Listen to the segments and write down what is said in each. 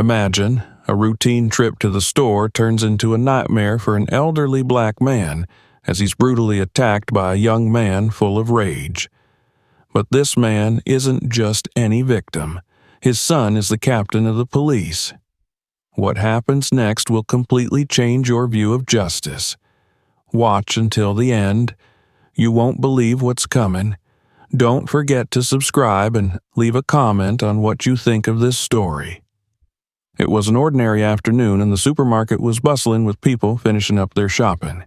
Imagine a routine trip to the store turns into a nightmare for an elderly black man as he's brutally attacked by a young man full of rage. But this man isn't just any victim. His son is the captain of the police. What happens next will completely change your view of justice. Watch until the end. You won't believe what's coming. Don't forget to subscribe and leave a comment on what you think of this story. It was an ordinary afternoon and the supermarket was bustling with people finishing up their shopping.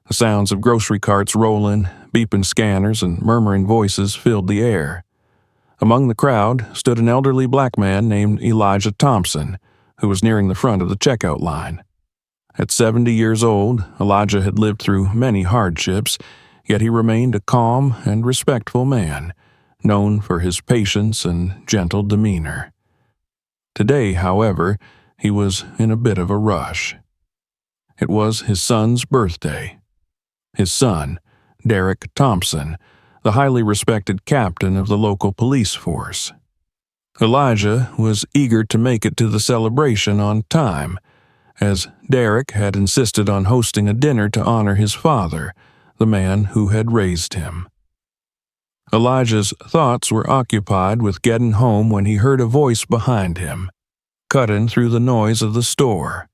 The sounds of grocery carts rolling, beeping scanners, and murmuring voices filled the air. Among the crowd stood an elderly black man named Elijah Thompson, who was nearing the front of the checkout line. At 70 years old, Elijah had lived through many hardships, yet he remained a calm and respectful man, known for his patience and gentle demeanor. Today, however, he was in a bit of a rush. It was his son's birthday. His son, Derek Thompson, the highly respected captain of the local police force. Elijah was eager to make it to the celebration on time, as Derek had insisted on hosting a dinner to honor his father, the man who had raised him. Elijah's thoughts were occupied with getting home when he heard a voice behind him, cutting through the noise of the store.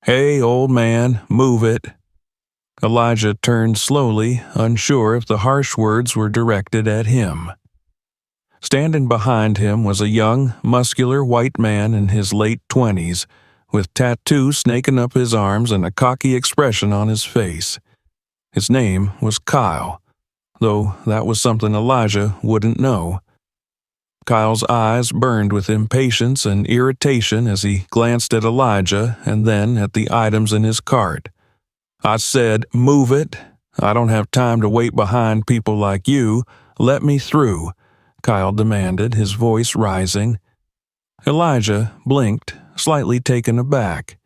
"Hey, old man, move it." Elijah turned slowly, unsure if the harsh words were directed at him. Standing behind him was a young, muscular white man in his late 20s, with tattoos snaking up his arms and a cocky expression on his face. His name was Kyle, though that was something Elijah wouldn't know. Kyle's eyes burned with impatience and irritation as he glanced at Elijah and then at the items in his cart. "I said, move it. I don't have time to wait behind people like you. Let me through," Kyle demanded, his voice rising. Elijah blinked, slightly taken aback.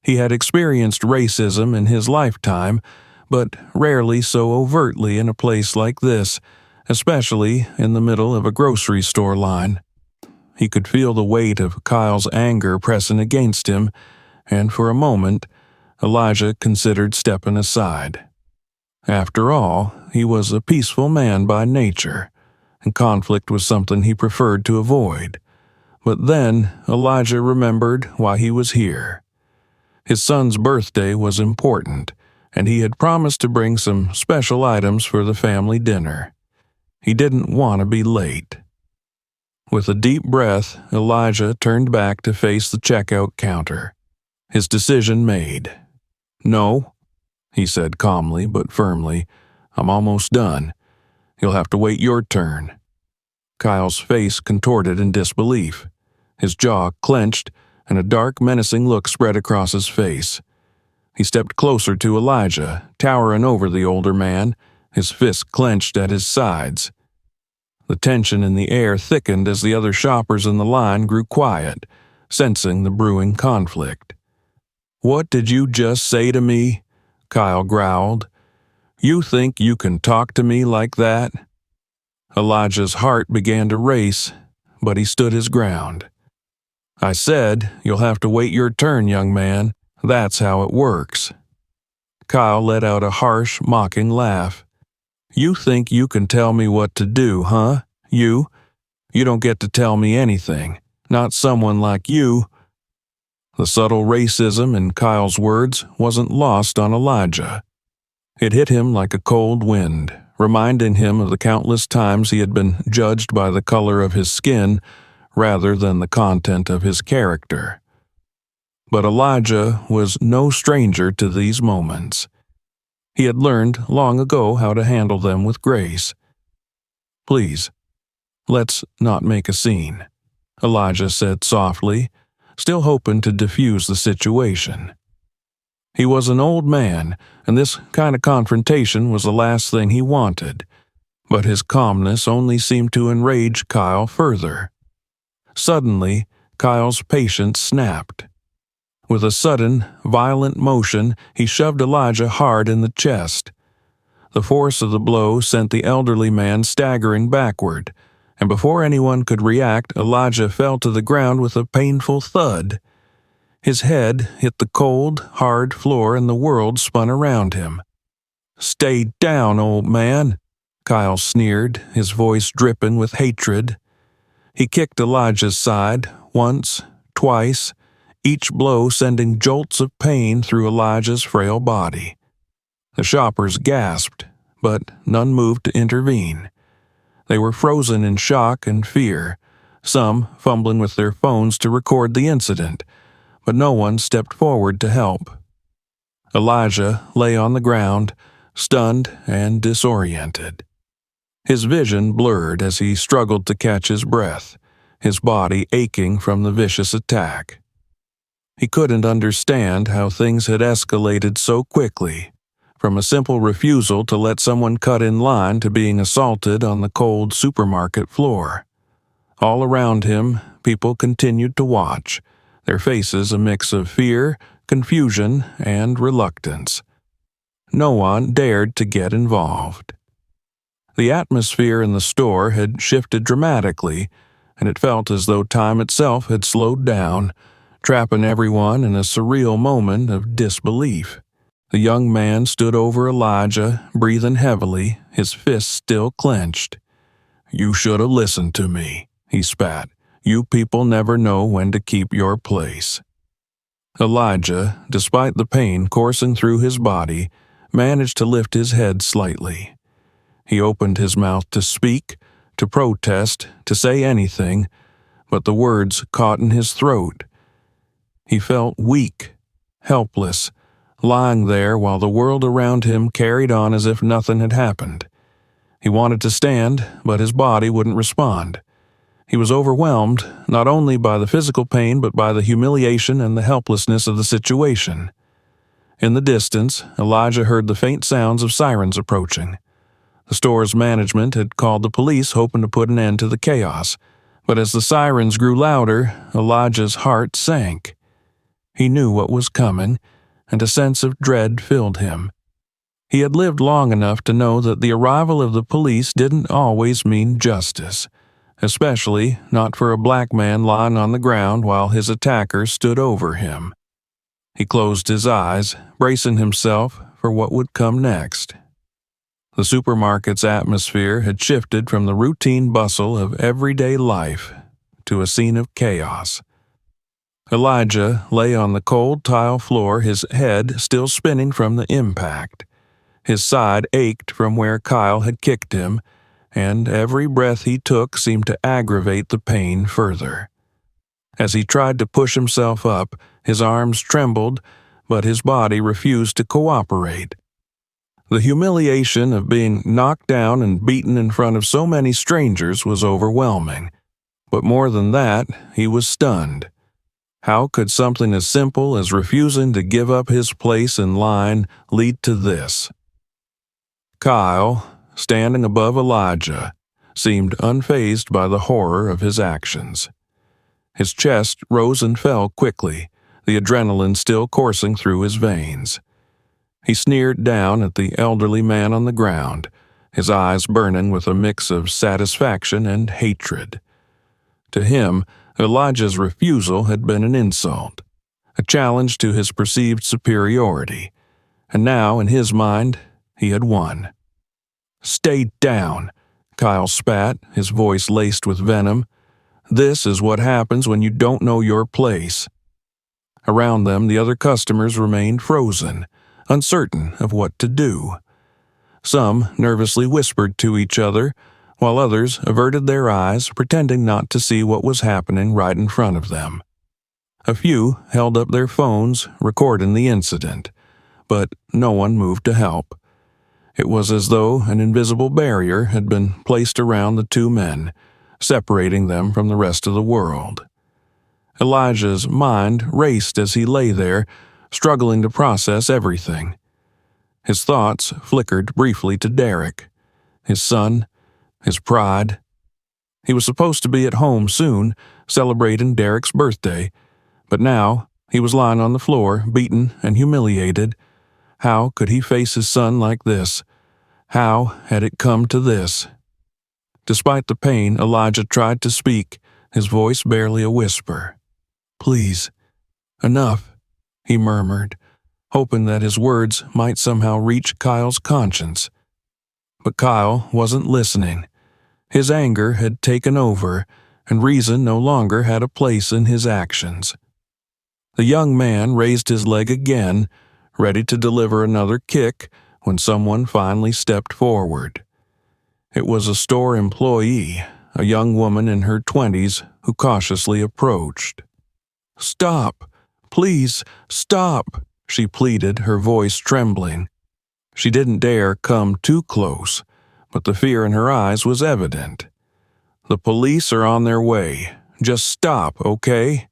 He had experienced racism in his lifetime, but rarely so overtly in a place like this, especially in the middle of a grocery store line. He could feel the weight of Kyle's anger pressing against him, and for a moment, Elijah considered stepping aside. After all, he was a peaceful man by nature, and conflict was something he preferred to avoid. But then Elijah remembered why he was here. His son's birthday was important, and he had promised to bring some special items for the family dinner. He didn't want to be late. With a deep breath, Elijah turned back to face the checkout counter. His decision made. "No," he said calmly but firmly. "I'm almost done. You'll have to wait your turn." Kyle's face contorted in disbelief. His jaw clenched, and a dark, menacing look spread across his face. He stepped closer to Elijah, towering over the older man, his fists clenched at his sides. The tension in the air thickened as the other shoppers in the line grew quiet, sensing the brewing conflict. "What did you just say to me?" Kyle growled. "You think you can talk to me like that?" Elijah's heart began to race, but he stood his ground. "I said, you'll have to wait your turn, young man. That's how it works." Kyle let out a harsh, mocking laugh. "You think you can tell me what to do, huh? You don't get to tell me anything. Not someone like you." The subtle racism in Kyle's words wasn't lost on Elijah. It hit him like a cold wind, reminding him of the countless times he had been judged by the color of his skin rather than the content of his character. But Elijah was no stranger to these moments. He had learned long ago how to handle them with grace. "Please, let's not make a scene," Elijah said softly, still hoping to diffuse the situation. He was an old man, and this kind of confrontation was the last thing he wanted, but his calmness only seemed to enrage Kyle further. Suddenly, Kyle's patience snapped. With a sudden, violent motion, he shoved Elijah hard in the chest. The force of the blow sent the elderly man staggering backward, and before anyone could react, Elijah fell to the ground with a painful thud. His head hit the cold, hard floor and the world spun around him. "Stay down, old man," Kyle sneered, his voice dripping with hatred. He kicked Elijah's side, once, twice, each blow sending jolts of pain through Elijah's frail body. The shoppers gasped, but none moved to intervene. They were frozen in shock and fear, some fumbling with their phones to record the incident, but no one stepped forward to help. Elijah lay on the ground, stunned and disoriented. His vision blurred as he struggled to catch his breath, his body aching from the vicious attack. He couldn't understand how things had escalated so quickly, from a simple refusal to let someone cut in line to being assaulted on the cold supermarket floor. All around him, people continued to watch, their faces a mix of fear, confusion, and reluctance. No one dared to get involved. The atmosphere in the store had shifted dramatically, and it felt as though time itself had slowed down, trapping everyone in a surreal moment of disbelief. The young man stood over Elijah, breathing heavily, his fists still clenched. "You should have listened to me," he spat. "You people never know when to keep your place." Elijah, despite the pain coursing through his body, managed to lift his head slightly. He opened his mouth to speak, to protest, to say anything, but the words caught in his throat. He felt weak, helpless, lying there while the world around him carried on as if nothing had happened. He wanted to stand, but his body wouldn't respond. He was overwhelmed, not only by the physical pain but by the humiliation and the helplessness of the situation. In the distance, Elijah heard the faint sounds of sirens approaching. The store's management had called the police hoping to put an end to the chaos, but as the sirens grew louder, Elijah's heart sank. He knew what was coming, and a sense of dread filled him. He had lived long enough to know that the arrival of the police didn't always mean justice, especially not for a black man lying on the ground while his attacker stood over him. He closed his eyes, bracing himself for what would come next. The supermarket's atmosphere had shifted from the routine bustle of everyday life to a scene of chaos. Elijah lay on the cold tile floor, his head still spinning from the impact. His side ached from where Kyle had kicked him, and every breath he took seemed to aggravate the pain further. As he tried to push himself up, his arms trembled, but his body refused to cooperate. The humiliation of being knocked down and beaten in front of so many strangers was overwhelming. But more than that, he was stunned. How could something as simple as refusing to give up his place in line lead to this? Kyle, standing above Elijah, seemed unfazed by the horror of his actions. His chest rose and fell quickly, the adrenaline still coursing through his veins. He sneered down at the elderly man on the ground, his eyes burning with a mix of satisfaction and hatred. To him, Elijah's refusal had been an insult, a challenge to his perceived superiority, and now, in his mind, he had won. "Stay down," Kyle spat, his voice laced with venom. "This is what happens when you don't know your place." Around them, the other customers remained frozen, uncertain of what to do. Some nervously whispered to each other, while others averted their eyes, pretending not to see what was happening right in front of them. A few held up their phones, recording the incident, but no one moved to help. It was as though an invisible barrier had been placed around the two men, separating them from the rest of the world. Elijah's mind raced as he lay there, struggling to process everything. His thoughts flickered briefly to Derek, his son, his pride. He was supposed to be at home soon, celebrating Derek's birthday, but now he was lying on the floor, beaten and humiliated. How could he face his son like this? How had it come to this? Despite the pain, Elijah tried to speak, his voice barely a whisper. "Please, enough," he murmured, hoping that his words might somehow reach Kyle's conscience. But Kyle wasn't listening. His anger had taken over, and reason no longer had a place in his actions. The young man raised his leg again, ready to deliver another kick when someone finally stepped forward. It was a store employee, a young woman in her 20s, who cautiously approached. "Stop! Please, stop!" she pleaded, her voice trembling. She didn't dare come too close, but the fear in her eyes was evident. "The police are on their way. Just stop, okay?"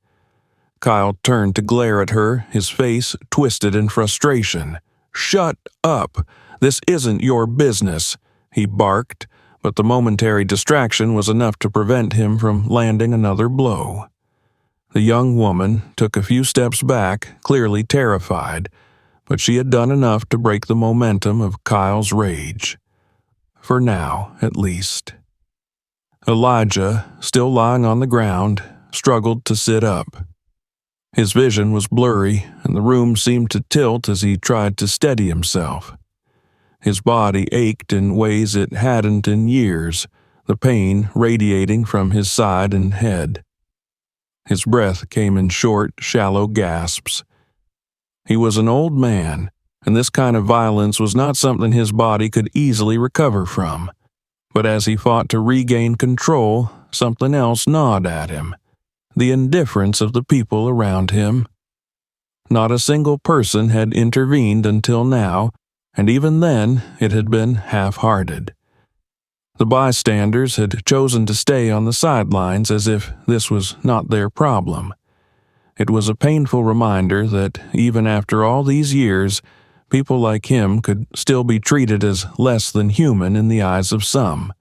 Kyle turned to glare at her, his face twisted in frustration. "Shut up! This isn't your business," he barked, but the momentary distraction was enough to prevent him from landing another blow. The young woman took a few steps back, clearly terrified, but she had done enough to break the momentum of Kyle's rage. For now, at least. Elijah, still lying on the ground, struggled to sit up. His vision was blurry, and the room seemed to tilt as he tried to steady himself. His body ached in ways it hadn't in years, the pain radiating from his side and head. His breath came in short, shallow gasps. He was an old man, and this kind of violence was not something his body could easily recover from. But as he fought to regain control, something else gnawed at him. The indifference of the people around him. Not a single person had intervened until now, and even then it had been half-hearted. The bystanders had chosen to stay on the sidelines as if this was not their problem. It was a painful reminder that even after all these years, people like him could still be treated as less than human in the eyes of some.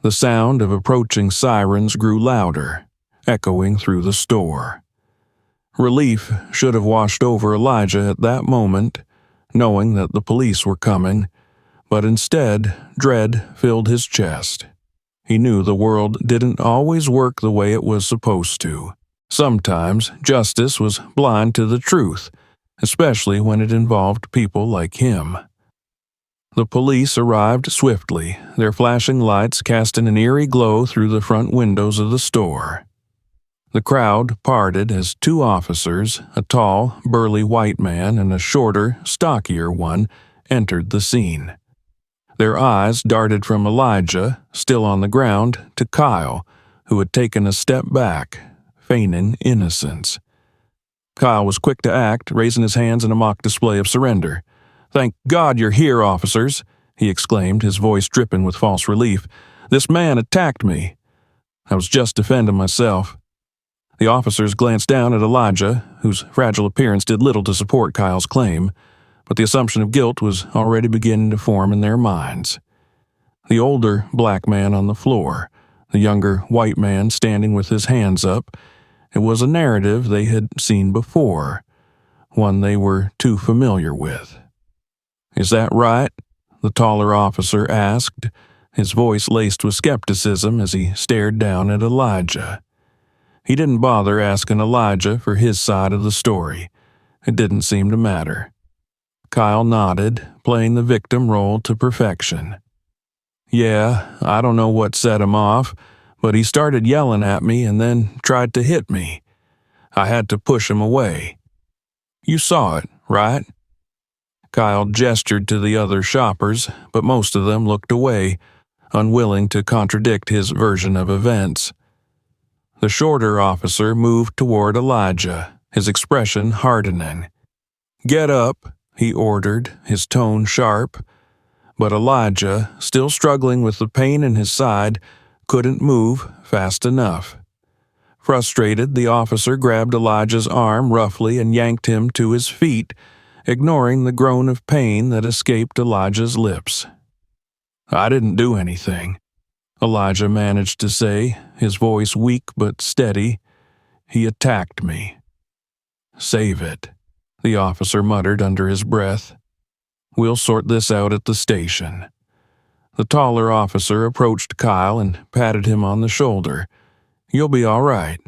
The sound of approaching sirens grew louder, echoing through the store. Relief should have washed over Elijah at that moment, knowing that the police were coming, but instead, dread filled his chest. He knew the world didn't always work the way it was supposed to. Sometimes justice was blind to the truth, especially when it involved people like him. The police arrived swiftly, their flashing lights casting an eerie glow through the front windows of the store. The crowd parted as two officers, a tall, burly white man and a shorter, stockier one, entered the scene. Their eyes darted from Elijah, still on the ground, to Kyle, who had taken a step back, feigning innocence. Kyle was quick to act, raising his hands in a mock display of surrender. "Thank God you're here, officers," he exclaimed, his voice dripping with false relief. "This man attacked me. I was just defending myself." The officers glanced down at Elijah, whose fragile appearance did little to support Kyle's claim, but the assumption of guilt was already beginning to form in their minds. The older black man on the floor, the younger white man standing with his hands up, it was a narrative they had seen before, one they were too familiar with. "Is that right?" the taller officer asked, his voice laced with skepticism as he stared down at Elijah. He didn't bother asking Elijah for his side of the story. It didn't seem to matter. Kyle nodded, playing the victim role to perfection. "Yeah, I don't know what set him off, but he started yelling at me and then tried to hit me. I had to push him away. You saw it, right?" Kyle gestured to the other shoppers, but most of them looked away, unwilling to contradict his version of events. The shorter officer moved toward Elijah, his expression hardening. "Get up," he ordered, his tone sharp. But Elijah, still struggling with the pain in his side, couldn't move fast enough. Frustrated, the officer grabbed Elijah's arm roughly and yanked him to his feet, ignoring the groan of pain that escaped Elijah's lips. "I didn't do anything," Elijah managed to say, his voice weak but steady. "He attacked me." "Save it," the officer muttered under his breath. "We'll sort this out at the station." The taller officer approached Kyle and patted him on the shoulder. "You'll be all right."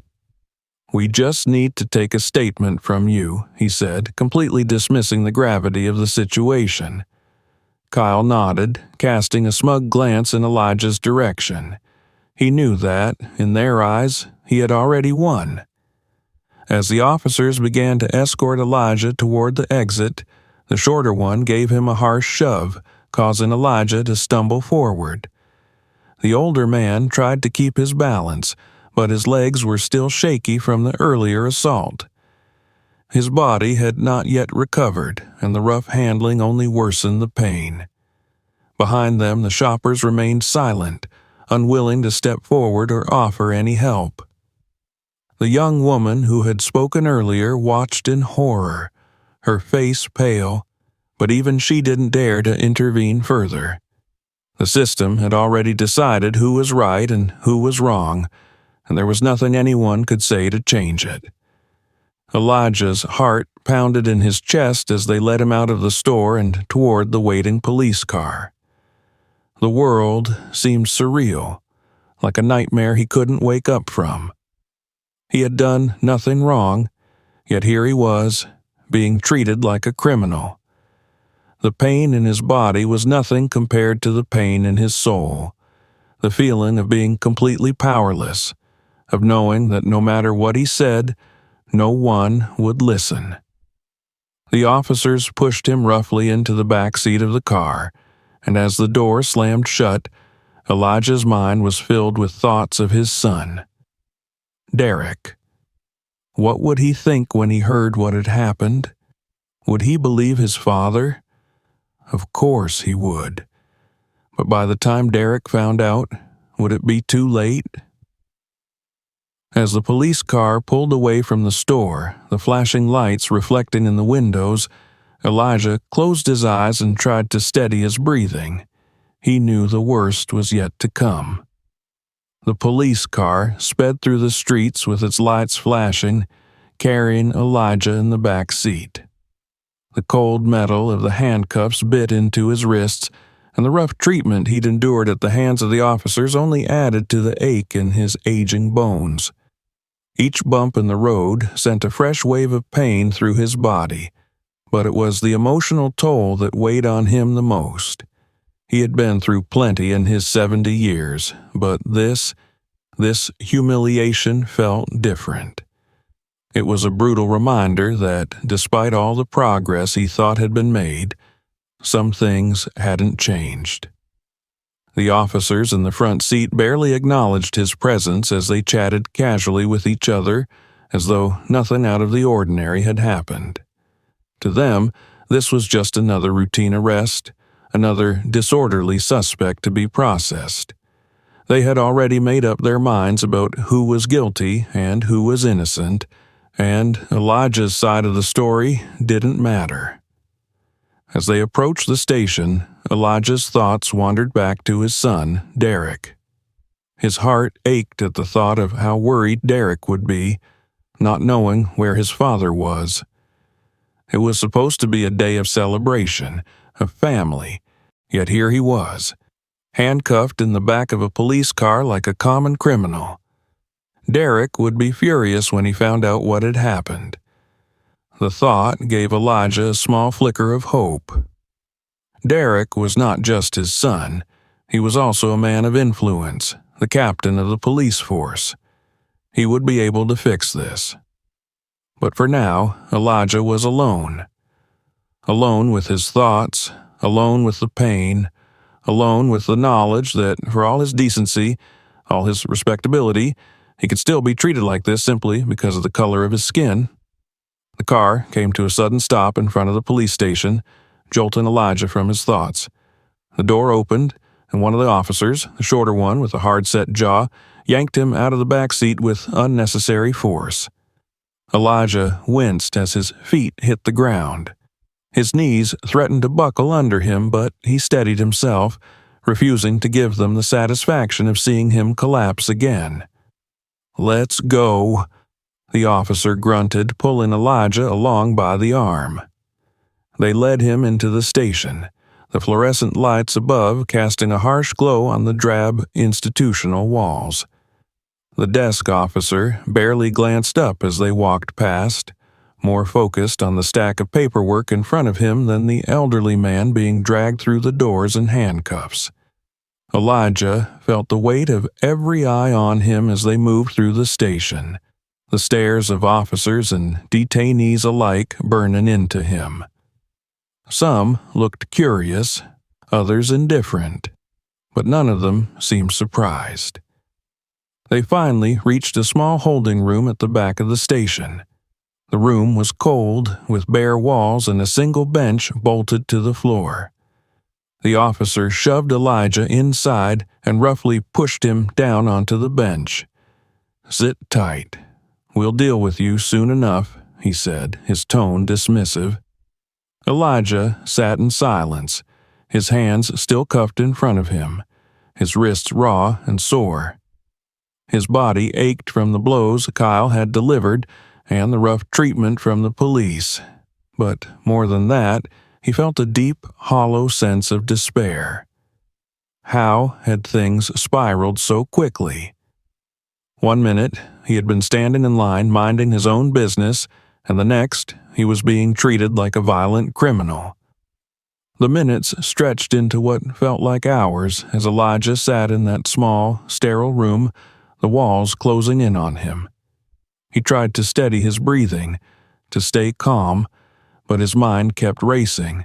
"We just need to take a statement from you," he said, completely dismissing the gravity of the situation. Kyle nodded, casting a smug glance in Elijah's direction. He knew that, in their eyes, he had already won. As the officers began to escort Elijah toward the exit, the shorter one gave him a harsh shove, causing Elijah to stumble forward. The older man tried to keep his balance, but his legs were still shaky from the earlier assault. His body had not yet recovered, and the rough handling only worsened the pain. Behind them, the shoppers remained silent, unwilling to step forward or offer any help. The young woman who had spoken earlier watched in horror, her face pale, but even she didn't dare to intervene further. The system had already decided who was right and who was wrong, and there was nothing anyone could say to change it. Elijah's heart pounded in his chest as they led him out of the store and toward the waiting police car. The world seemed surreal, like a nightmare he couldn't wake up from. He had done nothing wrong, yet here he was, being treated like a criminal. The pain in his body was nothing compared to the pain in his soul, the feeling of being completely powerless, of knowing that no matter what he said, no one would listen. The officers pushed him roughly into the back seat of the car, and as the door slammed shut, Elijah's mind was filled with thoughts of his son. Derek. What would he think when he heard what had happened? Would he believe his father? Of course he would. But by the time Derek found out, would it be too late? As the police car pulled away from the store, the flashing lights reflecting in the windows, Elijah closed his eyes and tried to steady his breathing. He knew the worst was yet to come. The police car sped through the streets with its lights flashing, carrying Elijah in the back seat. The cold metal of the handcuffs bit into his wrists, and the rough treatment he'd endured at the hands of the officers only added to the ache in his aging bones. Each bump in the road sent a fresh wave of pain through his body, but it was the emotional toll that weighed on him the most. He had been through plenty in his 70 years, but this humiliation felt different. It was a brutal reminder that, despite all the progress he thought had been made, some things hadn't changed. The officers in the front seat barely acknowledged his presence as they chatted casually with each other, as though nothing out of the ordinary had happened. To them, this was just another routine arrest, another disorderly suspect to be processed. They had already made up their minds about who was guilty and who was innocent, and Elijah's side of the story didn't matter. As they approached the station, Elijah's thoughts wandered back to his son, Derek. His heart ached at the thought of how worried Derek would be, not knowing where his father was. It was supposed to be a day of celebration, of family, yet here he was, handcuffed in the back of a police car like a common criminal. Derek would be furious when he found out what had happened. The thought gave Elijah a small flicker of hope. Derek was not just his son, he was also a man of influence, the captain of the police force. He would be able to fix this. But for now, Elijah was alone. Alone with his thoughts, alone with the pain, alone with the knowledge that, for all his decency, all his respectability, he could still be treated like this simply because of the color of his skin. The car came to a sudden stop in front of the police station, jolting Elijah from his thoughts. The door opened, and one of the officers, the shorter one with a hard-set jaw, yanked him out of the back seat with unnecessary force. Elijah winced as his feet hit the ground. His knees threatened to buckle under him, but he steadied himself, refusing to give them the satisfaction of seeing him collapse again. "Let's go," the officer grunted, pulling Elijah along by the arm. They led him into the station, the fluorescent lights above casting a harsh glow on the drab institutional walls. The desk officer barely glanced up as they walked past, more focused on the stack of paperwork in front of him than the elderly man being dragged through the doors in handcuffs. Elijah felt the weight of every eye on him as they moved through the station, the stares of officers and detainees alike burning into him. Some looked curious, others indifferent, but none of them seemed surprised. They finally reached a small holding room at the back of the station. The room was cold, with bare walls and a single bench bolted to the floor. The officer shoved Elijah inside and roughly pushed him down onto the bench. "Sit tight. We'll deal with you soon enough," he said, his tone dismissive. Elijah sat in silence, his hands still cuffed in front of him, his wrists raw and sore. His body ached from the blows Kyle had delivered and the rough treatment from the police. But more than that, he felt a deep, hollow sense of despair. How had things spiraled so quickly? 1 minute, he had been standing in line minding his own business, and the next, he was being treated like a violent criminal. The minutes stretched into what felt like hours as Elijah sat in that small, sterile room, the walls closing in on him. He tried to steady his breathing, to stay calm, but his mind kept racing.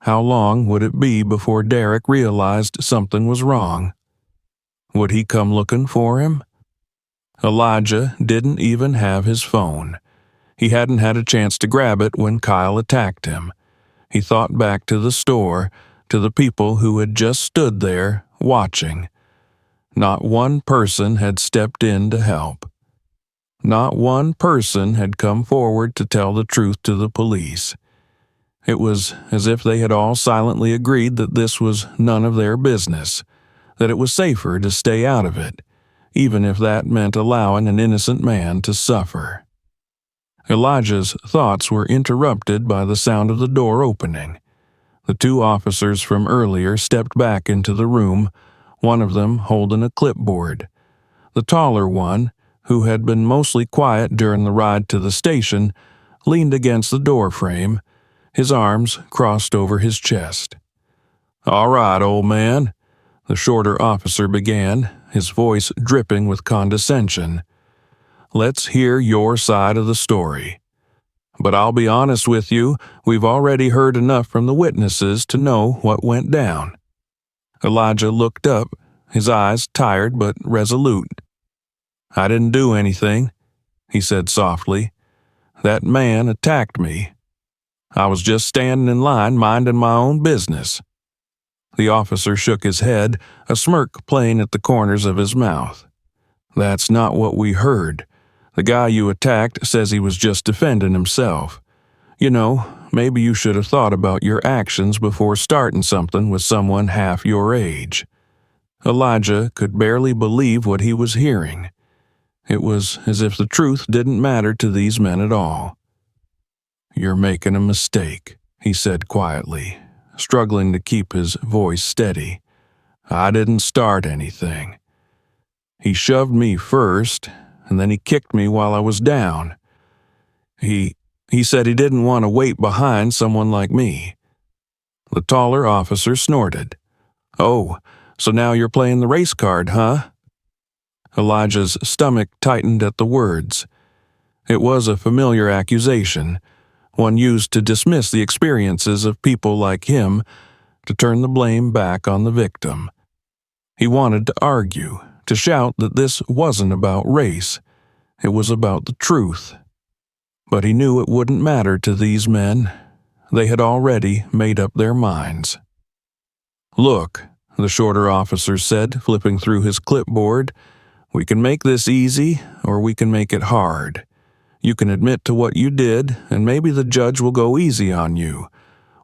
How long would it be before Derek realized something was wrong? Would he come looking for him? Elijah didn't even have his phone. He hadn't had a chance to grab it when Kyle attacked him. He thought back to the store, to the people who had just stood there, watching. Not one person had stepped in to help. Not one person had come forward to tell the truth to the police. It was as if they had all silently agreed that this was none of their business, that it was safer to stay out of it, even if that meant allowing an innocent man to suffer. Elijah's thoughts were interrupted by the sound of the door opening. The 2 officers from earlier stepped back into the room, one of them holding a clipboard. The taller one, who had been mostly quiet during the ride to the station, leaned against the doorframe, his arms crossed over his chest. "All right, old man," the shorter officer began, his voice dripping with condescension. "Let's hear your side of the story. But I'll be honest with you, we've already heard enough from the witnesses to know what went down." Elijah looked up, his eyes tired but resolute. "I didn't do anything," he said softly. "That man attacked me. I was just standing in line minding my own business." The officer shook his head, a smirk playing at the corners of his mouth. "That's not what we heard. The guy you attacked says he was just defending himself. You know, maybe you should have thought about your actions before starting something with someone half your age." Elijah could barely believe what he was hearing. It was as if the truth didn't matter to these men at all. "You're making a mistake," he said quietly, struggling to keep his voice steady. "I didn't start anything. He shoved me first, and then he kicked me while I was down. He said he didn't want to wait behind someone like me." The taller officer snorted. "Oh, so now you're playing the race card, huh?" Elijah's stomach tightened at the words. It was a familiar accusation, one used to dismiss the experiences of people like him, to turn the blame back on the victim. He wanted to argue, to shout that this wasn't about race, it was about the truth. But he knew it wouldn't matter to these men. They had already made up their minds. "Look," the shorter officer said, flipping through his clipboard, "we can make this easy, or we can make it hard. You can admit to what you did, and maybe the judge will go easy on you.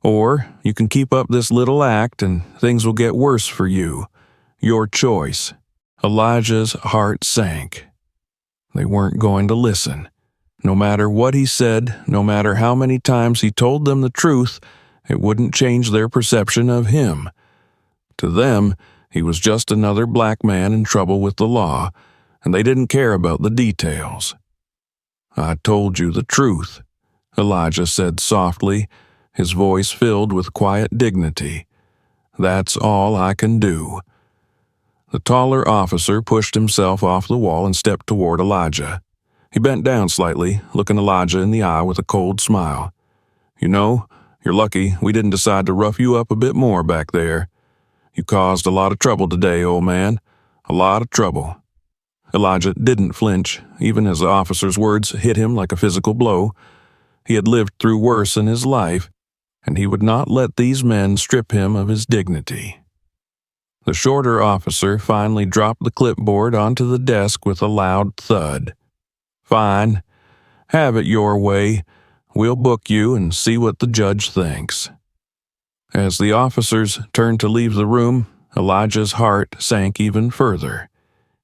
Or you can keep up this little act, and things will get worse for you. Your choice." Elijah's heart sank. They weren't going to listen. No matter what he said, no matter how many times he told them the truth, It wouldn't change their perception of him. To them, he was just another black man in trouble with the law, and they didn't care about the details. "I told you the truth," Elijah said softly, his voice filled with quiet dignity. "That's all I can do." The taller officer pushed himself off the wall and stepped toward Elijah. He bent down slightly, looking Elijah in the eye with a cold smile. "You know, you're lucky we didn't decide to rough you up a bit more back there. You caused a lot of trouble today, old man. A lot of trouble." Elijah didn't flinch, even as the officer's words hit him like a physical blow. He had lived through worse in his life, and he would not let these men strip him of his dignity. The shorter officer finally dropped the clipboard onto the desk with a loud thud. "Fine. Have it your way. We'll book you and see what the judge thinks." As the officers turned to leave the room, Elijah's heart sank even further.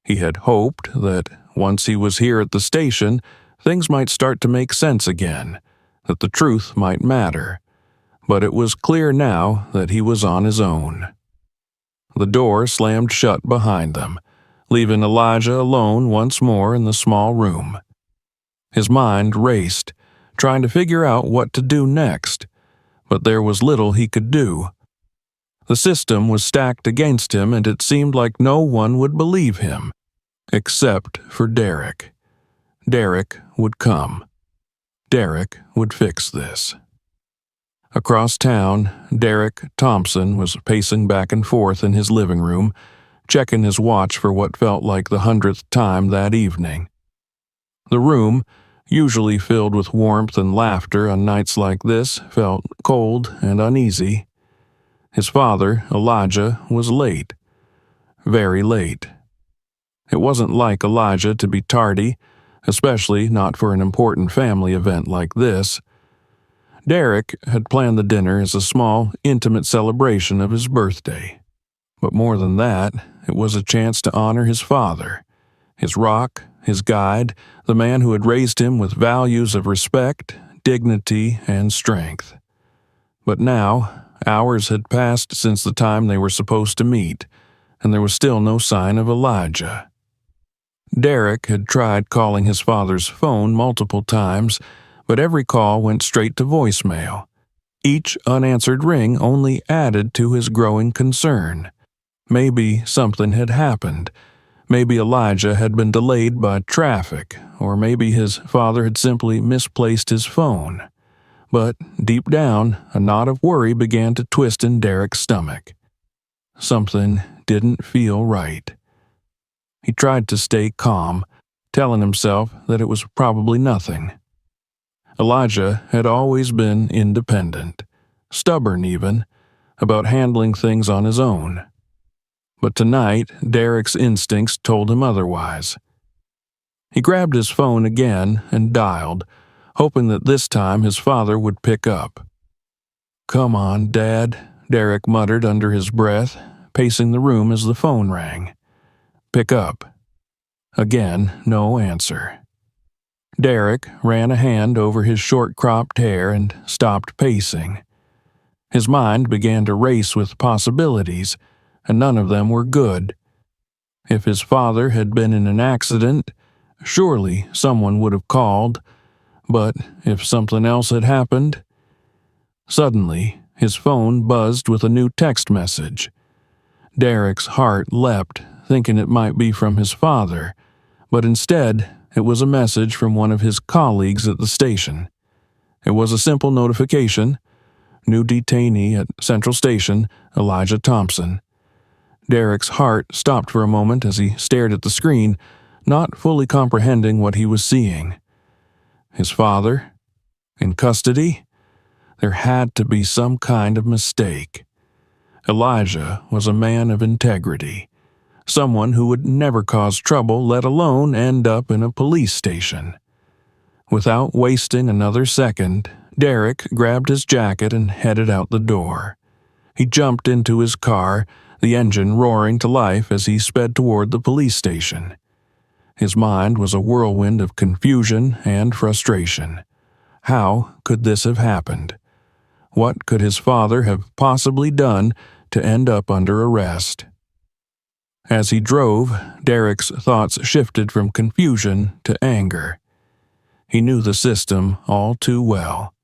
He had hoped that once he was here at the station, things might start to make sense again, that the truth might matter. But it was clear now that he was on his own. The door slammed shut behind them, leaving Elijah alone once more in the small room. His mind raced, trying to figure out what to do next, but there was little he could do. The system was stacked against him, and it seemed like no one would believe him, except for Derek. Derek would come. Derek would fix this. Across town, Derek Thompson was pacing back and forth in his living room, checking his watch for what felt like the 100th time that evening. The room, usually filled with warmth and laughter on nights like this, felt cold and uneasy. His father, Elijah, was late. Very late. It wasn't like Elijah to be tardy, especially not for an important family event like this. Derek had planned the dinner as a small, intimate celebration of his birthday. But more than that, it was a chance to honor his father, his rock, his guide, the man who had raised him with values of respect, dignity, and strength. But now, hours had passed since the time they were supposed to meet, and there was still no sign of Elijah. Derek had tried calling his father's phone multiple times, but every call went straight to voicemail. Each unanswered ring only added to his growing concern. Maybe something had happened. Maybe Elijah had been delayed by traffic, or maybe his father had simply misplaced his phone. But deep down, a knot of worry began to twist in Derek's stomach. Something didn't feel right. He tried to stay calm, telling himself that it was probably nothing. Elijah had always been independent, stubborn even, about handling things on his own. But tonight, Derek's instincts told him otherwise. He grabbed his phone again and dialed, hoping that this time his father would pick up. "Come on, Dad," Derek muttered under his breath, pacing the room as the phone rang. "Pick up." Again, no answer. Derek ran a hand over his short-cropped hair and stopped pacing. His mind began to race with possibilities, and none of them were good. If his father had been in an accident, surely someone would have called, but if something else had happened... Suddenly, his phone buzzed with a new text message. Derek's heart leapt, thinking it might be from his father, but instead it was a message from one of his colleagues at the station. It was a simple notification: new detainee at Central Station, Elijah Thompson. Derek's heart stopped for a moment as he stared at the screen, not fully comprehending what he was seeing. His father? In custody? There had to be some kind of mistake. Elijah was a man of integrity, someone who would never cause trouble, let alone end up in a police station. Without wasting another second, Derek grabbed his jacket and headed out the door. He jumped into his car, the engine roaring to life as he sped toward the police station. His mind was a whirlwind of confusion and frustration. How could this have happened? What could his father have possibly done to end up under arrest? As he drove, Derek's thoughts shifted from confusion to anger. He knew the system all too well.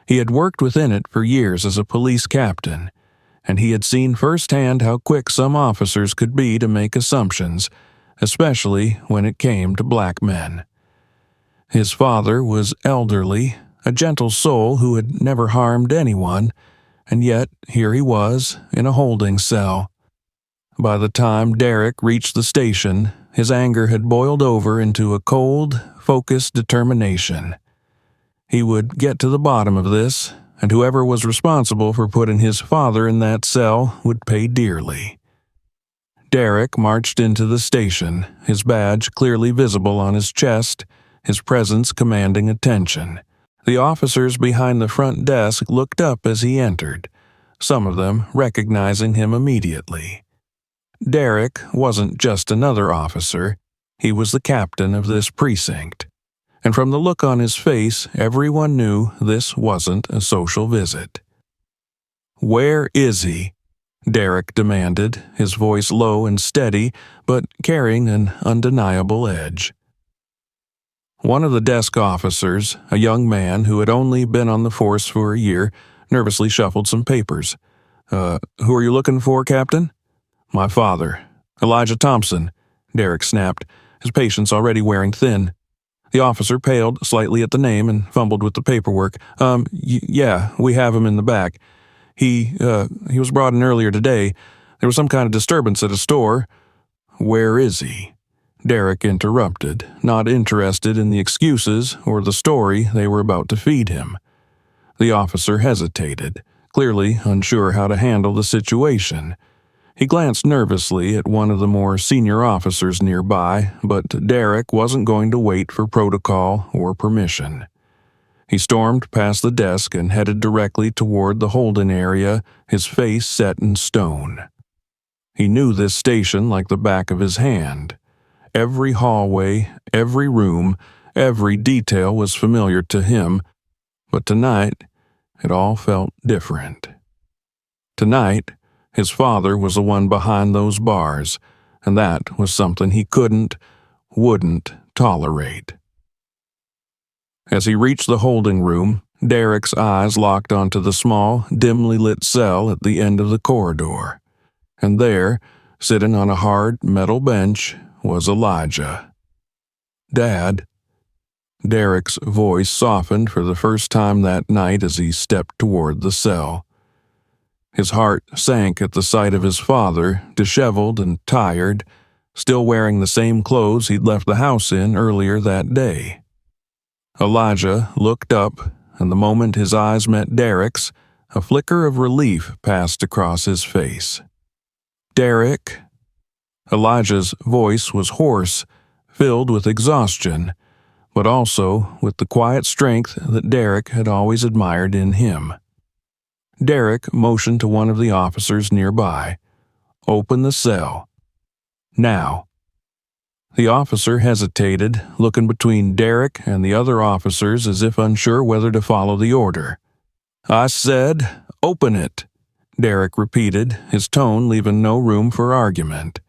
He had worked within it for years as a police captain, and he had seen firsthand how quick some officers could be to make assumptions, especially when it came to black men. His father was elderly, a gentle soul who had never harmed anyone, and yet here he was in a holding cell. By the time Derek reached the station, his anger had boiled over into a cold, focused determination. He would get to the bottom of this, and whoever was responsible for putting his father in that cell would pay dearly. Derek marched into the station, his badge clearly visible on his chest, his presence commanding attention. The officers behind the front desk looked up as he entered, some of them recognizing him immediately. Derek wasn't just another officer, he was the captain of this precinct. And from the look on his face, everyone knew this wasn't a social visit. "Where is he?" Derek demanded, his voice low and steady, but carrying an undeniable edge. One of the desk officers, a young man who had only been on the force for a year, nervously shuffled some papers. Who are you looking for, Captain?" "My father, Elijah Thompson," Derek snapped, his patience already wearing thin. The officer paled slightly at the name and fumbled with the paperwork. Yeah, we have him in the back. He was brought in earlier today. There was some kind of disturbance at a store." "Where is he?" Derek interrupted, not interested in the excuses or the story they were about to feed him. The officer hesitated, clearly unsure how to handle the situation. He glanced nervously at one of the more senior officers nearby, but Derek wasn't going to wait for protocol or permission. He stormed past the desk and headed directly toward the holding area, his face set in stone. He knew this station like the back of his hand. Every hallway, every room, every detail was familiar to him, but tonight it all felt different. Tonight, his father was the one behind those bars, and that was something he wouldn't tolerate. As he reached the holding room, Derek's eyes locked onto the small, dimly lit cell at the end of the corridor. And there, sitting on a hard metal bench, was Elijah. "Dad." Derek's voice softened for the first time that night as he stepped toward the cell. His heart sank at the sight of his father, disheveled and tired, still wearing the same clothes he'd left the house in earlier that day. Elijah looked up, and the moment his eyes met Derek's, a flicker of relief passed across his face. "Derek?" Elijah's voice was hoarse, filled with exhaustion, but also with the quiet strength that Derek had always admired in him. Derek motioned to one of the officers nearby. "Open the cell. Now." The officer hesitated, looking between Derek and the other officers as if unsure whether to follow the order. "I said, open it," Derek repeated, his tone leaving no room for argument.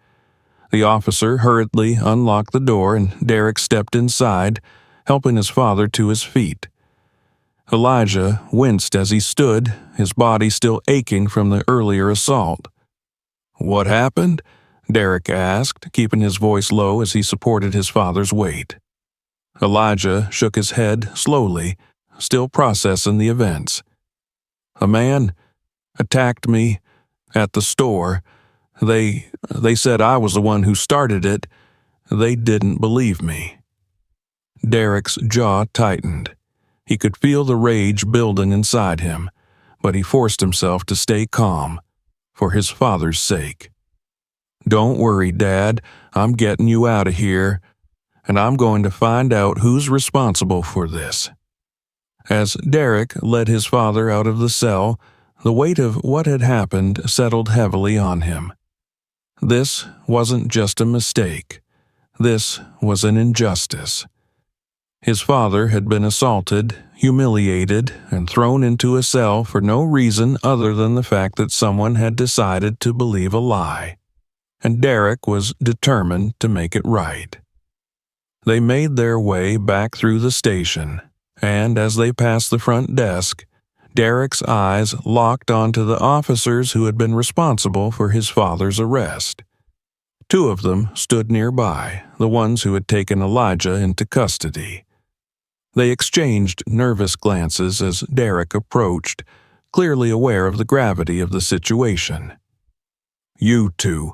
The officer hurriedly unlocked the door and Derek stepped inside, helping his father to his feet. Elijah winced as he stood, his body still aching from the earlier assault. "What happened?" Derek asked, keeping his voice low as he supported his father's weight. Elijah shook his head slowly, still processing the events. "A man attacked me at the store. They said I was the one who started it. They didn't believe me." Derek's jaw tightened. He could feel the rage building inside him, but he forced himself to stay calm, for his father's sake. "Don't worry, Dad. I'm getting you out of here, and I'm going to find out who's responsible for this." As Derek led his father out of the cell, the weight of what had happened settled heavily on him. This wasn't just a mistake. This was an injustice. His father had been assaulted, humiliated, and thrown into a cell for no reason other than the fact that someone had decided to believe a lie, and Derek was determined to make it right. They made their way back through the station, and as they passed the front desk, Derek's eyes locked onto the officers who had been responsible for his father's arrest. Two of them stood nearby, the ones who had taken Elijah into custody. They exchanged nervous glances as Derek approached, clearly aware of the gravity of the situation. "You two,"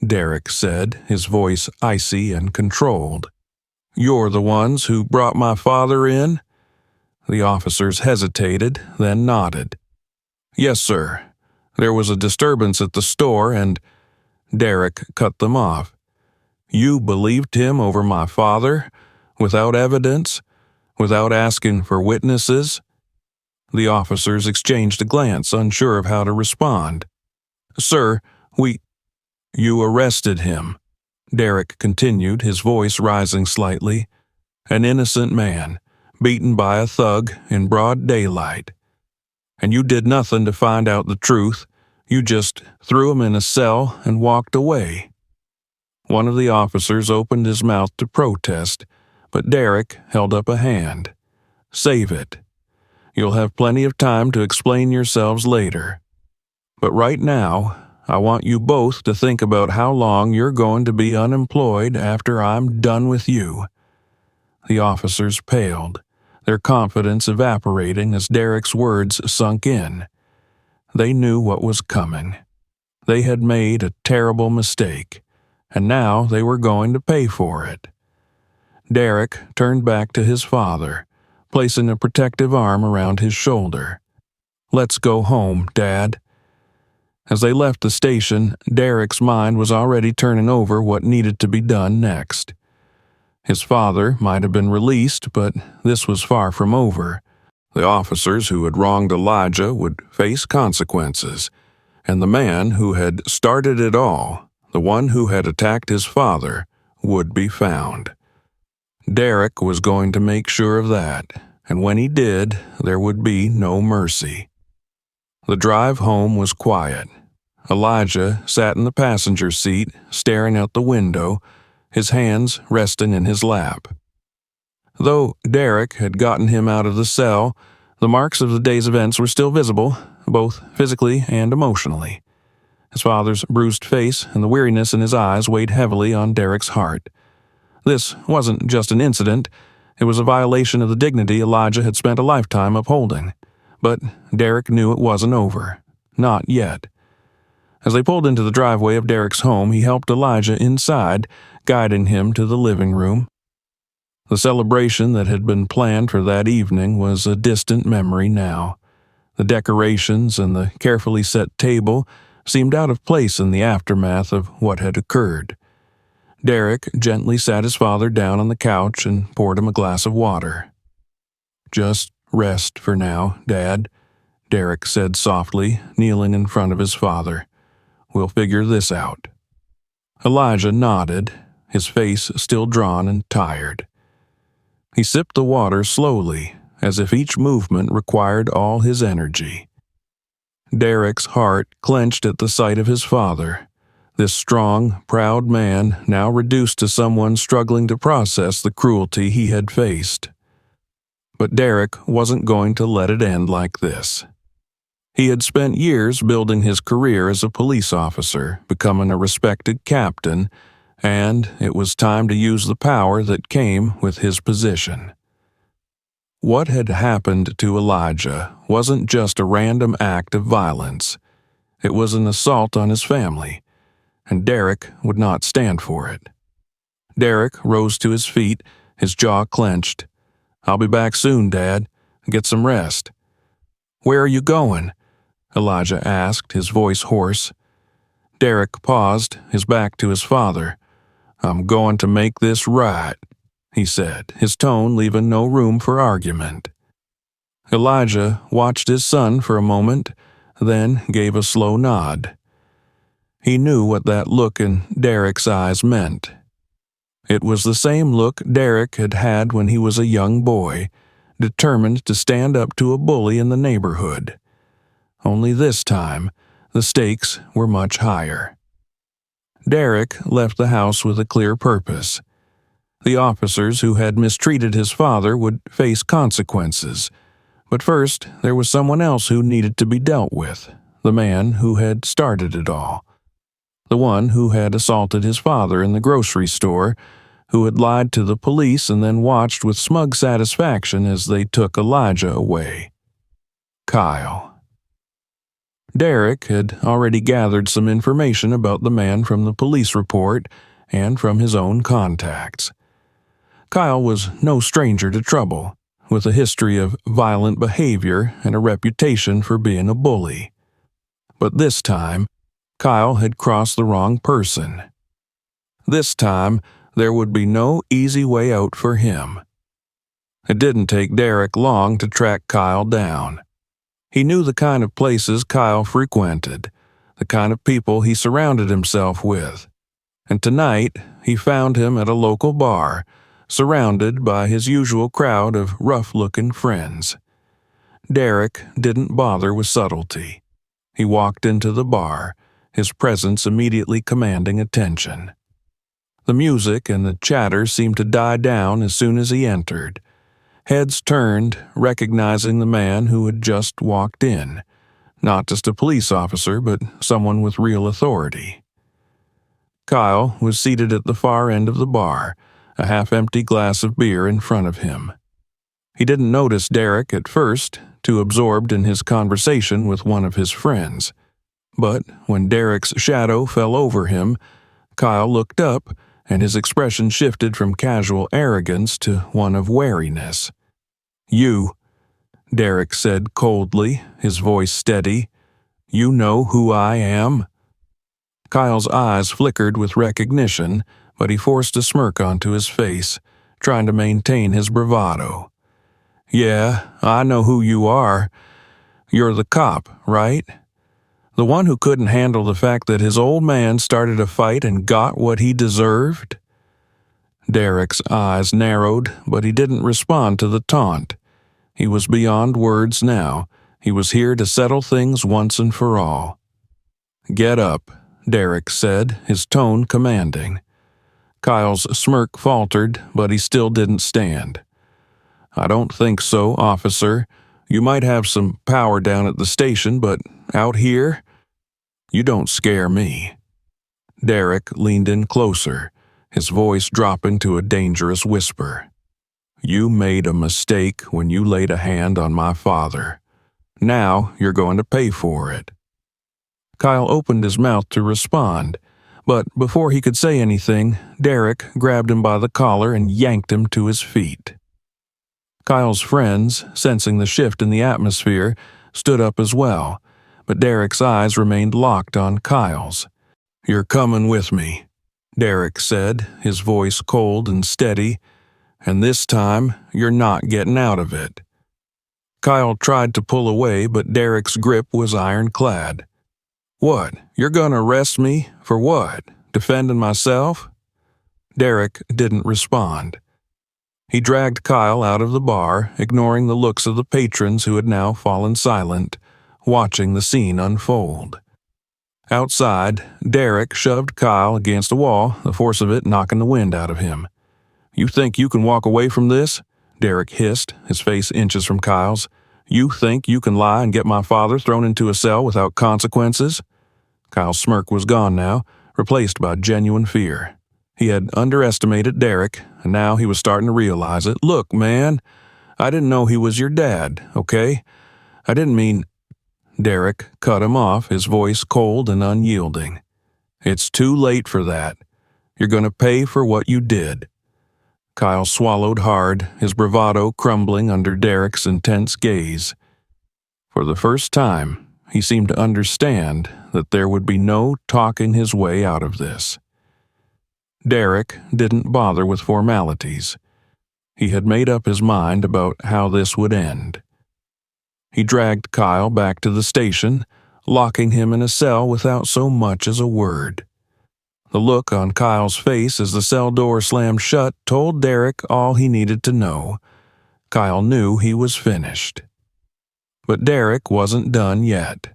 Derek said, his voice icy and controlled. "You're the ones who brought my father in?" The officers hesitated, then nodded. "Yes, sir. There was a disturbance at the store and—" Derek cut them off. "You believed him over my father? Without evidence? Without asking for witnesses?" The officers exchanged a glance, unsure of how to respond. "Sir, You arrested him," Derek continued, his voice rising slightly. "An innocent man, beaten by a thug in broad daylight. And you did nothing to find out the truth. You just threw him in a cell and walked away." One of the officers opened his mouth to protest, but Derek held up a hand. "Save it. You'll have plenty of time to explain yourselves later. But right now, I want you both to think about how long you're going to be unemployed after I'm done with you." The officers paled, their confidence evaporating as Derek's words sunk in. They knew what was coming. They had made a terrible mistake, and now they were going to pay for it. Derek turned back to his father, placing a protective arm around his shoulder. "Let's go home, Dad." As they left the station, Derek's mind was already turning over what needed to be done next. His father might have been released, but this was far from over. The officers who had wronged Elijah would face consequences, and the man who had started it all, the one who had attacked his father, would be found. Derek was going to make sure of that, and when he did, there would be no mercy. The drive home was quiet. Elijah sat in the passenger seat, staring out the window, his hands resting in his lap. Though Derek had gotten him out of the cell, the marks of the day's events were still visible, both physically and emotionally. His father's bruised face and the weariness in his eyes weighed heavily on Derek's heart. This wasn't just an incident, it was a violation of the dignity Elijah had spent a lifetime upholding. But Derek knew it wasn't over. Not yet. As they pulled into the driveway of Derek's home, he helped Elijah inside, guiding him to the living room. The celebration that had been planned for that evening was a distant memory now. The decorations and the carefully set table seemed out of place in the aftermath of what had occurred. Derek gently sat his father down on the couch and poured him a glass of water. "Just rest for now, Dad," Derek said softly, kneeling in front of his father. "We'll figure this out." Elijah nodded, his face still drawn and tired. He sipped the water slowly, as if each movement required all his energy. Derek's heart clenched at the sight of his father, this strong, proud man now reduced to someone struggling to process the cruelty he had faced. But Derek wasn't going to let it end like this. He had spent years building his career as a police officer, becoming a respected captain, and it was time to use the power that came with his position. What had happened to Elijah wasn't just a random act of violence. It was an assault on his family, and Derek would not stand for it. Derek rose to his feet, his jaw clenched. "I'll be back soon, Dad. Get some rest." "Where are you going?" Elijah asked, his voice hoarse. Derek paused, his back to his father. "I'm going to make this right," he said, his tone leaving no room for argument. Elijah watched his son for a moment, then gave a slow nod. He knew what that look in Derek's eyes meant. It was the same look Derek had had when he was a young boy, determined to stand up to a bully in the neighborhood. Only this time, the stakes were much higher. Derek left the house with a clear purpose. The officers who had mistreated his father would face consequences, but first there was someone else who needed to be dealt with, the man who had started it all. The one who had assaulted his father in the grocery store, who had lied to the police and then watched with smug satisfaction as they took Elijah away. Kyle. Derek had already gathered some information about the man from the police report and from his own contacts. Kyle was no stranger to trouble, with a history of violent behavior and a reputation for being a bully. But this time, Kyle had crossed the wrong person. This time, there would be no easy way out for him. It didn't take Derek long to track Kyle down. He knew the kind of places Kyle frequented, the kind of people he surrounded himself with. And tonight, he found him at a local bar, surrounded by his usual crowd of rough-looking friends. Derek didn't bother with subtlety. He walked into the bar, his presence immediately commanding attention. The music and the chatter seemed to die down as soon as he entered. Heads turned, recognizing the man who had just walked in, not just a police officer, but someone with real authority. Kyle was seated at the far end of the bar, a half-empty glass of beer in front of him. He didn't notice Derek at first, too absorbed in his conversation with one of his friends. But when Derek's shadow fell over him, Kyle looked up, and his expression shifted from casual arrogance to one of wariness. "You," Derek said coldly, his voice steady. "You know who I am?" Kyle's eyes flickered with recognition, but he forced a smirk onto his face, trying to maintain his bravado. "Yeah, I know who you are. You're the cop, right? The one who couldn't handle the fact that his old man started a fight and got what he deserved?" Derek's eyes narrowed, but he didn't respond to the taunt. He was beyond words now. He was here to settle things once and for all. "Get up," Derek said, his tone commanding. Kyle's smirk faltered, but he still didn't stand. "I don't think so, officer. You might have some power down at the station, but out here? You don't scare me." Derek leaned in closer, his voice dropping to a dangerous whisper. "You made a mistake when you laid a hand on my father. Now you're going to pay for it." Kyle opened his mouth to respond, but before he could say anything, Derek grabbed him by the collar and yanked him to his feet. Kyle's friends, sensing the shift in the atmosphere, stood up as well, but Derek's eyes remained locked on Kyle's. "You're coming with me," Derek said, his voice cold and steady, "and this time you're not getting out of it." Kyle tried to pull away, but Derek's grip was ironclad. "What, you're gonna arrest me? For what? Defending myself?" Derek didn't respond. He dragged Kyle out of the bar, ignoring the looks of the patrons who had now fallen silent, watching the scene unfold. Outside, Derek shoved Kyle against a wall, the force of it knocking the wind out of him. "You think you can walk away from this?" Derek hissed, his face inches from Kyle's. "You think you can lie and get my father thrown into a cell without consequences?" Kyle's smirk was gone now, replaced by genuine fear. He had underestimated Derek, and now he was starting to realize it. "Look, man, I didn't know he was your dad, okay? I didn't mean—" Derek cut him off, his voice cold and unyielding. "It's too late for that. You're going to pay for what you did." Kyle swallowed hard, his bravado crumbling under Derek's intense gaze. For the first time, he seemed to understand that there would be no talking his way out of this. Derek didn't bother with formalities. He had made up his mind about how this would end. He dragged Kyle back to the station, locking him in a cell without so much as a word. The look on Kyle's face as the cell door slammed shut told Derek all he needed to know. Kyle knew he was finished. But Derek wasn't done yet.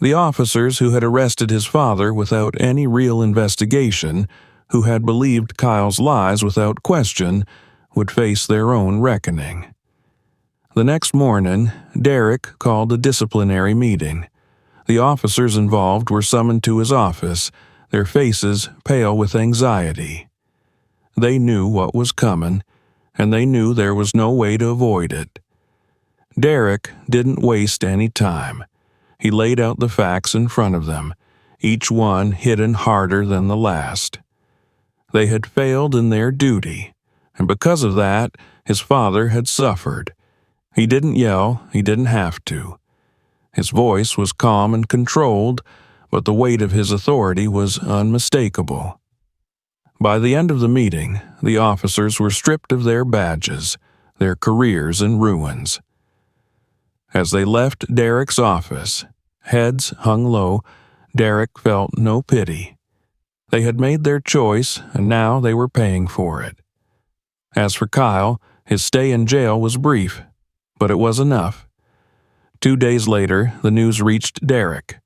The officers who had arrested his father without any real investigation, who had believed Kyle's lies without question, would face their own reckoning. The next morning, Derek called a disciplinary meeting. The officers involved were summoned to his office, their faces pale with anxiety. They knew what was coming, and they knew there was no way to avoid it. Derek didn't waste any time. He laid out the facts in front of them, each one hidden harder than the last. They had failed in their duty, and because of that, his father had suffered. He didn't yell, he didn't have to. His voice was calm and controlled, but the weight of his authority was unmistakable. By the end of the meeting, the officers were stripped of their badges, their careers in ruins. As they left Derek's office, heads hung low, Derek felt no pity. They had made their choice, and now they were paying for it. As for Kyle, his stay in jail was brief, but it was enough. 2 days later, the news reached Derek.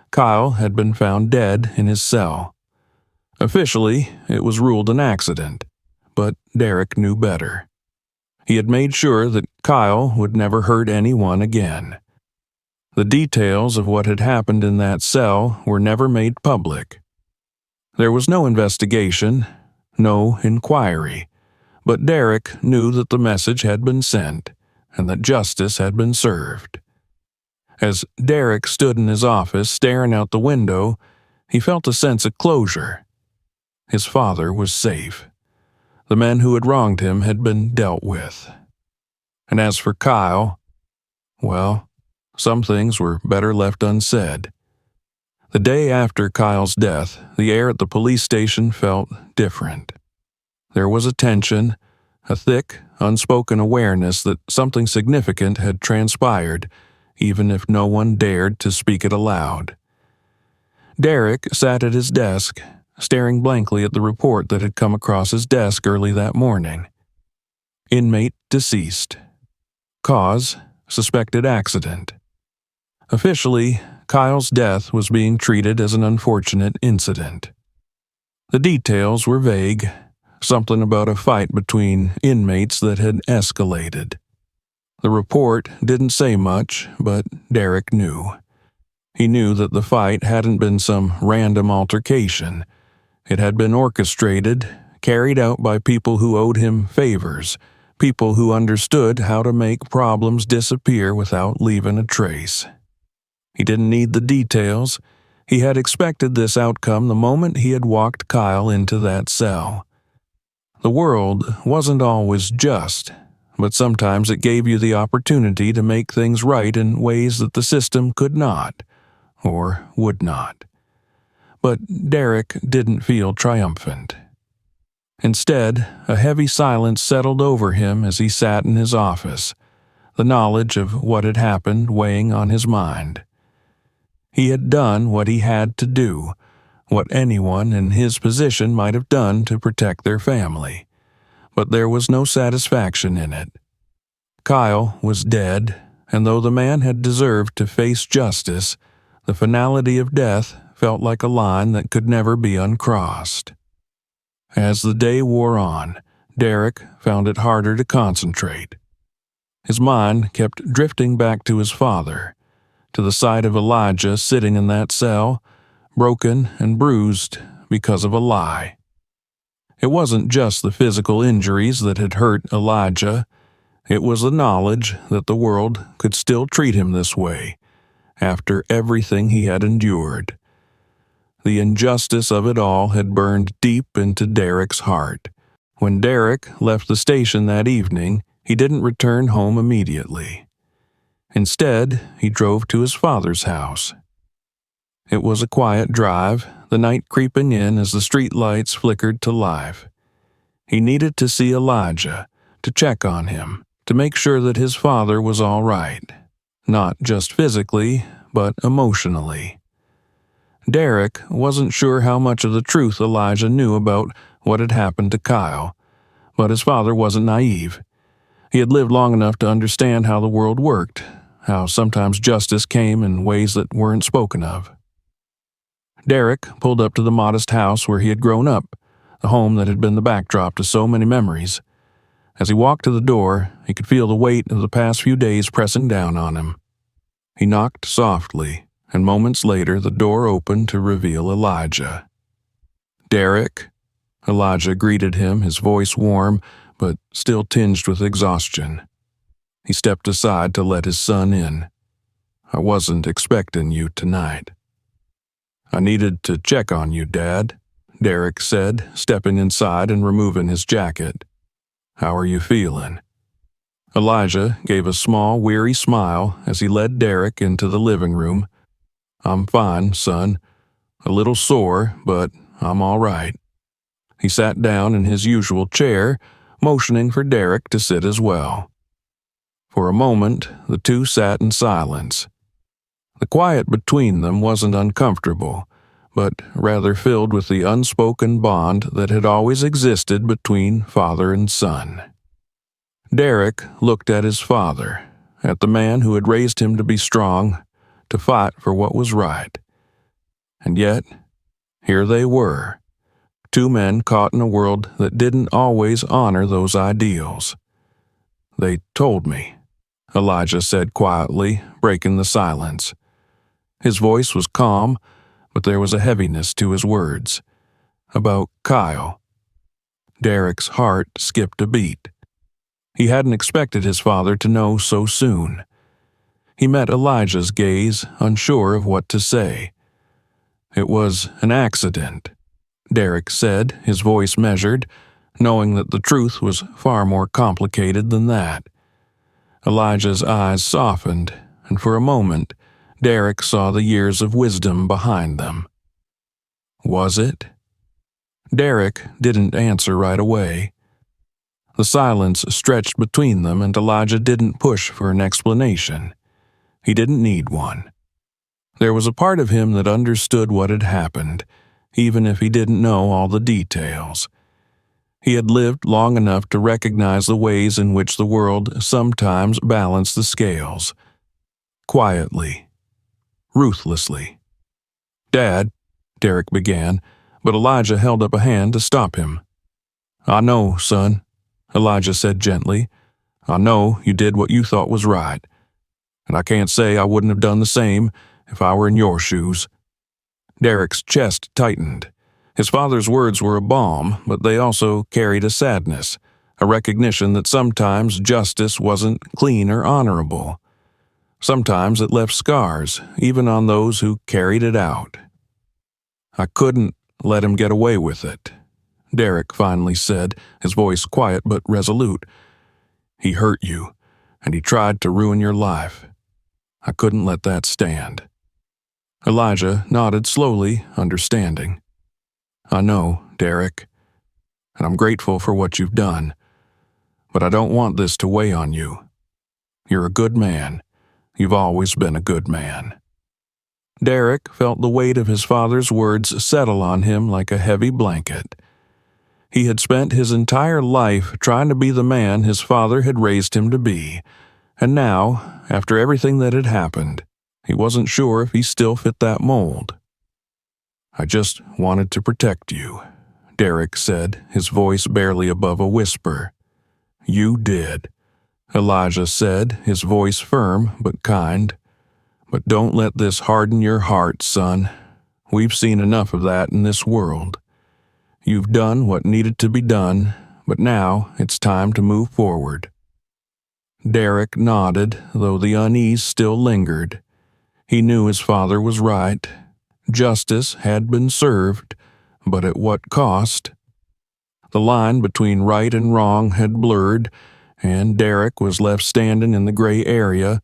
Kyle had been found dead in his cell. Officially, it was ruled an accident, but Derek knew better. He had made sure that Kyle would never hurt anyone again. The details of what had happened in that cell were never made public. There was no investigation, no inquiry, but Derek knew that the message had been sent and that justice had been served. As Derek stood in his office staring out the window, he felt a sense of closure. His father was safe. The men who had wronged him had been dealt with. And as for Kyle, well, some things were better left unsaid. The day after Kyle's death, the air at the police station felt different. There was a tension, a thick, unspoken awareness that something significant had transpired, even if no one dared to speak it aloud. Derek sat at his desk, staring blankly at the report that had come across his desk early that morning. Inmate deceased. Cause, suspected accident. Officially, Kyle's death was being treated as an unfortunate incident. The details were vague, something about a fight between inmates that had escalated. The report didn't say much, but Derek knew. He knew that the fight hadn't been some random altercation. It had been orchestrated, carried out by people who owed him favors, people who understood how to make problems disappear without leaving a trace. He didn't need the details. He had expected this outcome the moment he had walked Kyle into that cell. The world wasn't always just, but sometimes it gave you the opportunity to make things right in ways that the system could not, or would not. But Derek didn't feel triumphant. Instead, a heavy silence settled over him as he sat in his office, the knowledge of what had happened weighing on his mind. He had done what he had to do, what anyone in his position might have done to protect their family, but there was no satisfaction in it. Kyle was dead, and though the man had deserved to face justice, the finality of death felt like a line that could never be uncrossed. As the day wore on, Derek found it harder to concentrate. His mind kept drifting back to his father, to the sight of Elijah sitting in that cell, broken and bruised because of a lie. It wasn't just the physical injuries that had hurt Elijah. It was the knowledge that the world could still treat him this way, after everything he had endured. The injustice of it all had burned deep into Derek's heart. When Derek left the station that evening, he didn't return home immediately. Instead, he drove to his father's house. It was a quiet drive, the night creeping in as the street lights flickered to life. He needed to see Elijah, to check on him, to make sure that his father was all right, not just physically, but emotionally. Derek wasn't sure how much of the truth Elijah knew about what had happened to Kyle, but his father wasn't naive. He had lived long enough to understand how the world worked, how sometimes justice came in ways that weren't spoken of. Derek pulled up to the modest house where he had grown up, the home that had been the backdrop to so many memories. As he walked to the door, he could feel the weight of the past few days pressing down on him. He knocked softly, and moments later the door opened to reveal Elijah. "Derek?" Elijah greeted him, his voice warm, but still tinged with exhaustion. He stepped aside to let his son in. "I wasn't expecting you tonight." "I needed to check on you, Dad," Derek said, stepping inside and removing his jacket. "How are you feeling?" Elijah gave a small, weary smile as he led Derek into the living room. "I'm fine, son. A little sore, but I'm all right." He sat down in his usual chair, motioning for Derek to sit as well. For a moment, the two sat in silence. The quiet between them wasn't uncomfortable, but rather filled with the unspoken bond that had always existed between father and son. Derek looked at his father, at the man who had raised him to be strong, to fight for what was right. And yet, here they were, two men caught in a world that didn't always honor those ideals. "They told me," Elijah said quietly, breaking the silence. His voice was calm, but there was a heaviness to his words. "About Kyle." Derek's heart skipped a beat. He hadn't expected his father to know so soon. He met Elijah's gaze, unsure of what to say. "It was an accident," Derek said, his voice measured, knowing that the truth was far more complicated than that. Elijah's eyes softened, and for a moment, Derek saw the years of wisdom behind them. "Was it?" Derek didn't answer right away. The silence stretched between them, and Elijah didn't push for an explanation. He didn't need one. There was a part of him that understood what had happened, even if he didn't know all the details. He had lived long enough to recognize the ways in which the world sometimes balanced the scales. Quietly, ruthlessly. "Dad," Derek began, but Elijah held up a hand to stop him. "I know, son," Elijah said gently. "I know you did what you thought was right, and I can't say I wouldn't have done the same if I were in your shoes." Derek's chest tightened. His father's words were a balm, but they also carried a sadness, a recognition that sometimes justice wasn't clean or honorable. Sometimes it left scars, even on those who carried it out. "I couldn't let him get away with it," Derek finally said, his voice quiet but resolute. "He hurt you, and he tried to ruin your life. I couldn't let that stand." Elijah nodded slowly, understanding. "I know, Derek, and I'm grateful for what you've done, but I don't want this to weigh on you. You're a good man. You've always been a good man." Derek felt the weight of his father's words settle on him like a heavy blanket. He had spent his entire life trying to be the man his father had raised him to be, and now, after everything that had happened, he wasn't sure if he still fit that mold. "I just wanted to protect you," Derek said, his voice barely above a whisper. "You did," Elijah said, his voice firm but kind. "But don't let this harden your heart, son. We've seen enough of that in this world. You've done what needed to be done, but now it's time to move forward." Derek nodded, though the unease still lingered. He knew his father was right. Justice had been served, but at what cost? The line between right and wrong had blurred, and Derek was left standing in the gray area,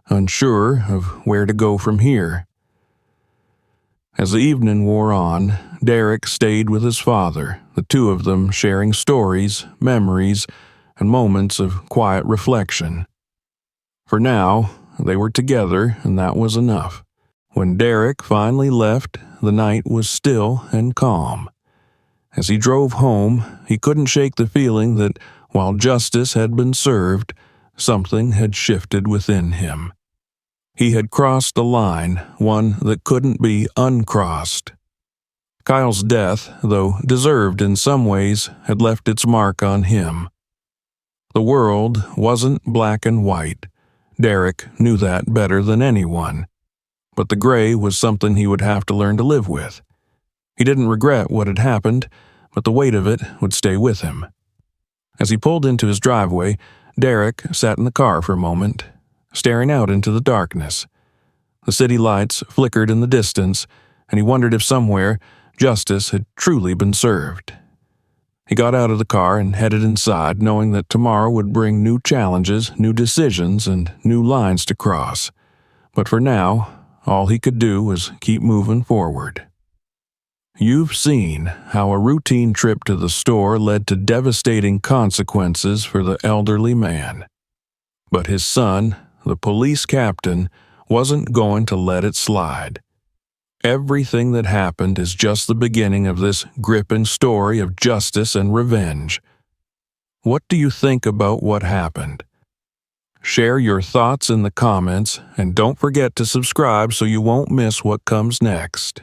unsure of where to go from here. As the evening wore on, Derek stayed with his father, the two of them sharing stories, memories, and moments of quiet reflection. For now, they were together, and that was enough. When Derek finally left, the night was still and calm. As he drove home, he couldn't shake the feeling that while justice had been served, something had shifted within him. He had crossed a line, one that couldn't be uncrossed. Kyle's death, though deserved in some ways, had left its mark on him. The world wasn't black and white. Derek knew that better than anyone. But the gray was something he would have to learn to live with. He didn't regret what had happened, but the weight of it would stay with him. As he pulled into his driveway, Derek sat in the car for a moment, staring out into the darkness. The city lights flickered in the distance, and he wondered if somewhere justice had truly been served. He got out of the car and headed inside, knowing that tomorrow would bring new challenges, new decisions, and new lines to cross. But for now, all he could do was keep moving forward. You've seen how a routine trip to the store led to devastating consequences for the elderly man. But his son, the police captain, wasn't going to let it slide. Everything that happened is just the beginning of this gripping story of justice and revenge. What do you think about what happened? Share your thoughts in the comments, and don't forget to subscribe so you won't miss what comes next.